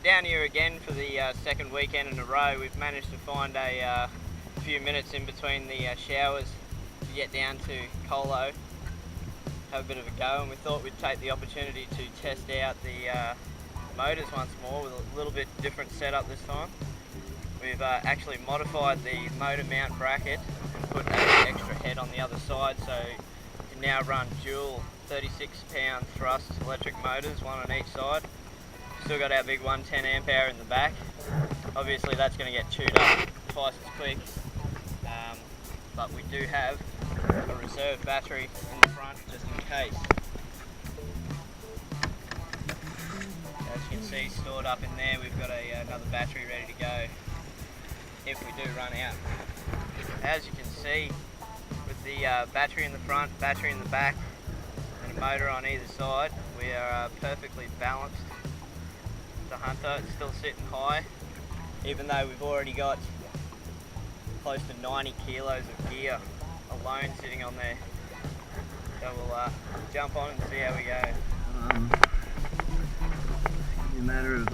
down here again for the second weekend in a row. We've managed to find a few minutes in between the showers to get down to Colo, have a bit of a go, and we thought we'd take the opportunity to test out the motors once more with a little bit different setup this time. We've actually modified the motor mount bracket and put an extra head on the other side, so you can now run dual 36-pound thrust electric motors, one on each side. Still got our big 110 amp hour in the back. Obviously that's going to get chewed up twice as quick, but we do have a reserve battery in the front just in case. As you can see, stored up in there, we've got another battery ready to go if we do run out. As you can see, with the battery in the front, battery in the back, and a motor on either side, we are perfectly balanced. The Hunter is still sitting high, even though we've already got close to 90 kilos of gear alone sitting on there. So we'll jump on and see how we go. A matter of